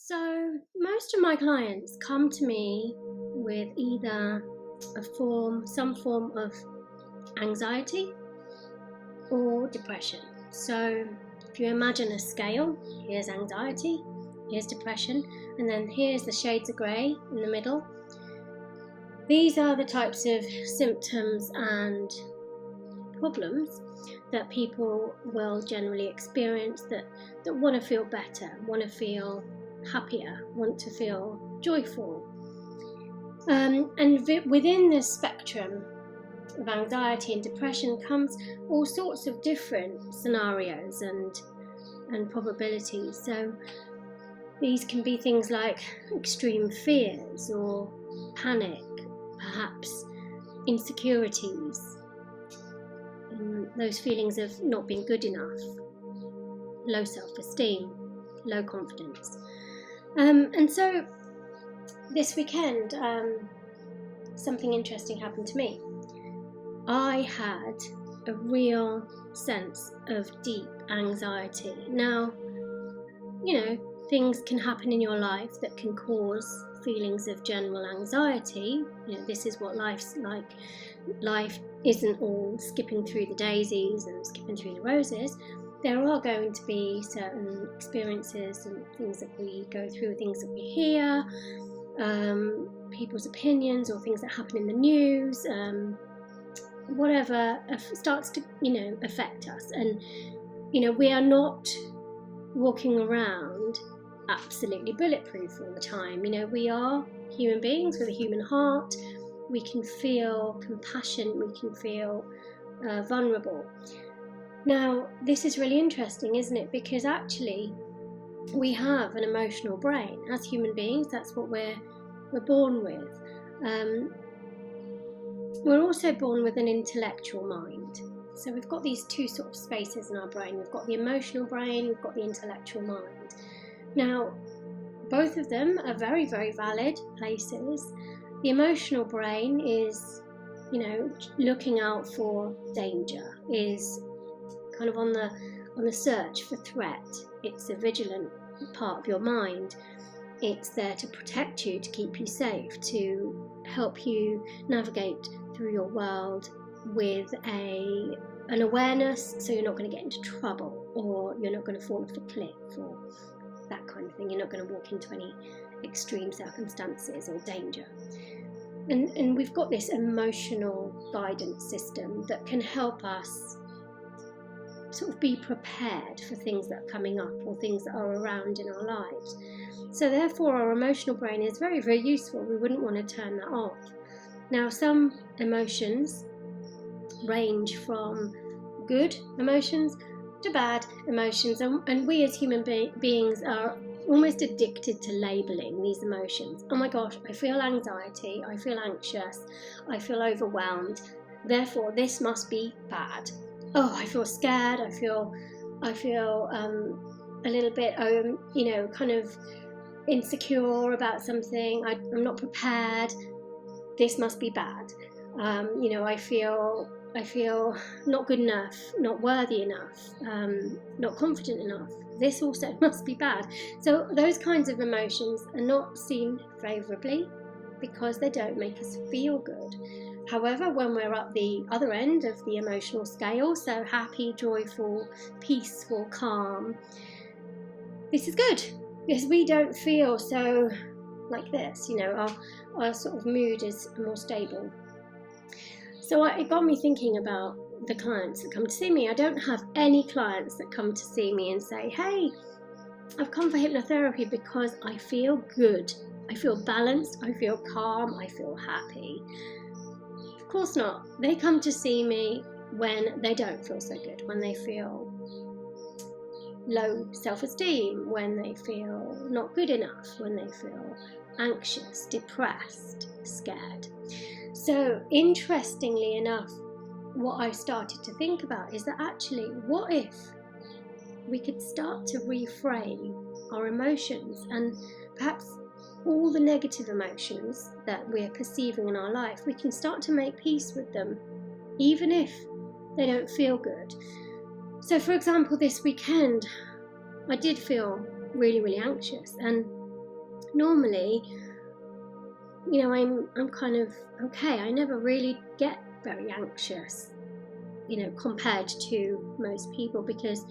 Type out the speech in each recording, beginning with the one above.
So most of my clients come to me with either some form of anxiety or depression. So if you imagine a scale, here's anxiety, here's depression, and then here's the shades of grey in the middle. These are the types of symptoms and problems that people will generally experience that want to feel better, want to feel happier, want to feel joyful. And within this spectrum of anxiety and depression comes all sorts of different scenarios and probabilities. So these can be things like extreme fears or panic, perhaps insecurities, those feelings of not being good enough, low self-esteem, low confidence. And so this weekend, something interesting happened to me. I had a real sense of deep anxiety. Now, things can happen in your life that can cause feelings of general anxiety. This is what life's like. Life isn't all skipping through the daisies and skipping through the roses. There are going to be certain experiences and things that we go through, things that we hear, people's opinions or things that happen in the news, whatever starts to, affect us. And, we are not walking around absolutely bulletproof all the time. We are human beings with a human heart. We can feel compassion, we can feel vulnerable. Now, this is really interesting, isn't it? Because actually, we have an emotional brain. As human beings, that's what we're born with. We're also born with an intellectual mind. So we've got these two sort of spaces in our brain. We've got the emotional brain, we've got the intellectual mind. Now, both of them are very, very valid places. The emotional brain is, looking out for danger, is kind of on the search for threat. It's a vigilant part of your mind. It's there to protect you, to keep you safe, to help you navigate through your world with an awareness, so you're not going to get into trouble, or you're not going to fall off a cliff, or that kind of thing. You're not going to walk into any extreme circumstances or danger. And we've got this emotional guidance system that can help us sort of be prepared for things that are coming up or things that are around in our lives. So therefore our emotional brain is very, very useful. We wouldn't want to turn that off. Now, some emotions range from good emotions to bad emotions, and we as human beings are almost addicted to labeling these emotions. Oh my gosh, I feel anxiety, I feel anxious, I feel overwhelmed, therefore this must be bad. Oh, I feel scared, I feel a little bit kind of insecure about something, I'm not prepared, this must be bad. I feel not good enough, not worthy enough, not confident enough. This also must be bad. So those kinds of emotions are not seen favourably because they don't make us feel good. However, when we're at the other end of the emotional scale, so happy, joyful, peaceful, calm, this is good because we don't feel so like this. Our sort of mood is more stable. So it got me thinking about the clients that come to see me. I don't have any clients that come to see me and say, hey, I've come for hypnotherapy because I feel good. I feel balanced, I feel calm, I feel happy. Of course not. They come to see me when they don't feel so good, when they feel low self-esteem, when they feel not good enough, when they feel anxious, depressed, scared. So interestingly enough, what I started to think about is that actually, what if we could start to reframe our emotions, and perhaps all the negative emotions that we're perceiving in our life, we can start to make peace with them, even if they don't feel good. So for example, this weekend, I did feel really, really anxious, and normally, I'm kind of okay. I never really get very anxious, compared to most people, because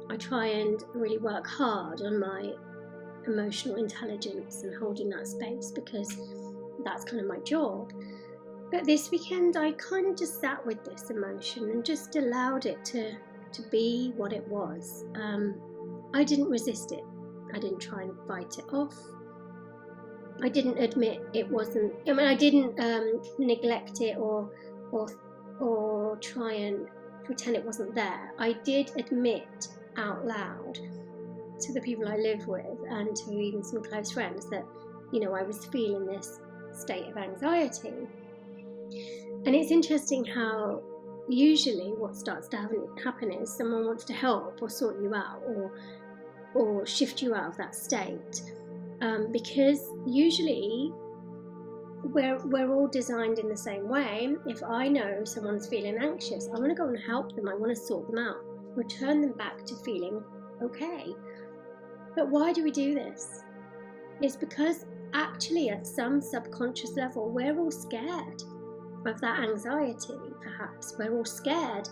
I try and really work hard on my emotional intelligence and holding that space, because that's kind of my job. But this weekend I kind of just sat with this emotion and just allowed it to be what it was. I didn't resist it. I didn't try and fight it off. I didn't admit it wasn't, I didn't neglect it or try and pretend it wasn't there. I did admit out loud to the people I live with and to even some close friends that, I was feeling this state of anxiety. And it's interesting how usually what starts to happen is someone wants to help or sort you out or shift you out of that state. Because usually we're all designed in the same way. If I know someone's feeling anxious, I want to go and help them. I want to sort them out, return them back to feeling okay. But why do we do this? It's because actually at some subconscious level we're all scared of that anxiety. Perhaps we're all scared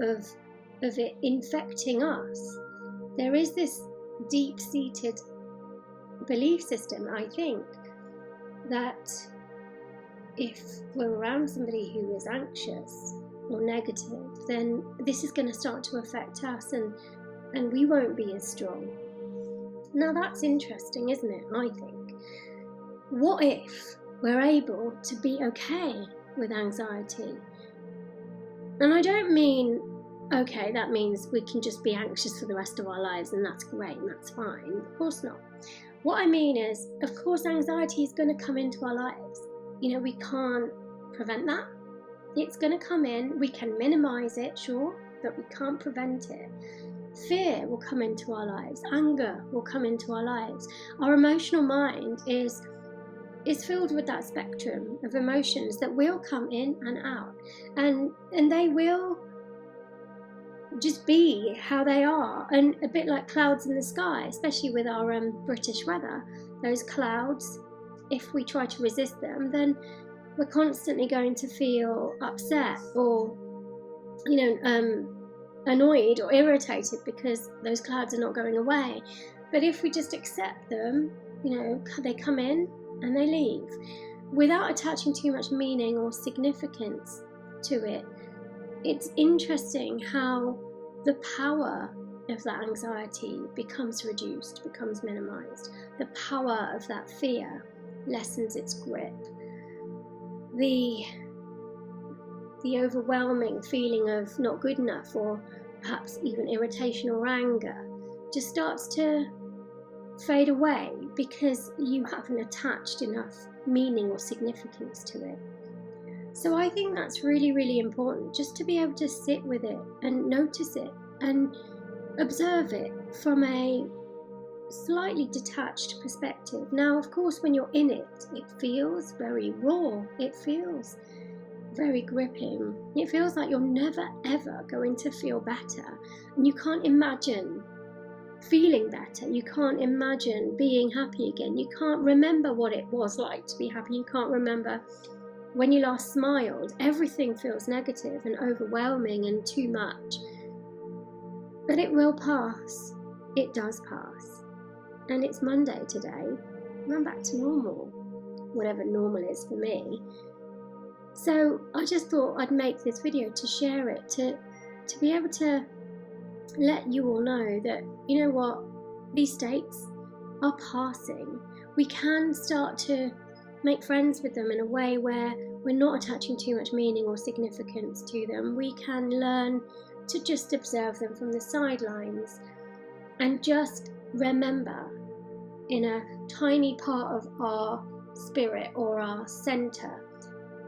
of it infecting us. There is this deep-seated belief system, I think, that if we're around somebody who is anxious or negative, then this is going to start to affect us and we won't be as strong. Now that's interesting, isn't it? I think. What if we're able to be okay with anxiety? And I don't mean, okay, that means we can just be anxious for the rest of our lives and that's great and that's fine. Of course not. What I mean is, of course, anxiety is going to come into our lives. We can't prevent that. It's going to come in. We can minimize it, sure, but we can't prevent it. Fear will come into our lives. Anger will come into our lives. Our emotional mind is filled with that spectrum of emotions that will come in and out. And they will just be how they are, and a bit like clouds in the sky, especially with our British weather. Those clouds, if we try to resist them, then we're constantly going to feel upset or annoyed or irritated because those clouds are not going away. But if we just accept them, they come in and they leave without attaching too much meaning or significance to it. It's interesting how the power of that anxiety becomes reduced, becomes minimized. The power of that fear lessens its grip. The overwhelming feeling of not good enough, or perhaps even irritation or anger, just starts to fade away because you haven't attached enough meaning or significance to it. So I think that's really, really important, just to be able to sit with it and notice it and observe it from a slightly detached perspective. Now, of course, when you're in it, it feels very raw. It feels very gripping. It feels like you're never, ever going to feel better. And you can't imagine feeling better. You can't imagine being happy again. You can't remember what it was like to be happy. You can't remember when you last smiled. Everything feels negative and overwhelming and too much. But it will pass. It does pass. And it's Monday today. I'm back to normal, whatever normal is for me. So I just thought I'd make this video to share it, to be able to let you all know that, you know what, these states are passing. We can start to make friends with them in a way where we're not attaching too much meaning or significance to them. We can learn to just observe them from the sidelines and just remember in a tiny part of our spirit or our center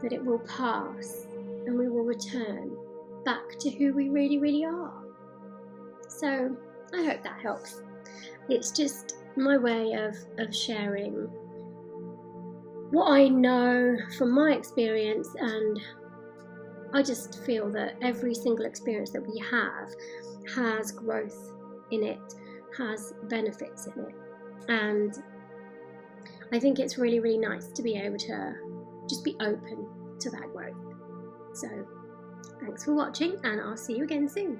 that it will pass and we will return back to who we really, really are. So I hope that helps. It's just my way of sharing what I know from my experience, and I just feel that every single experience that we have has growth in it, has benefits in it. And I think it's really, really nice to be able to just be open to that growth. So thanks for watching, and I'll see you again soon.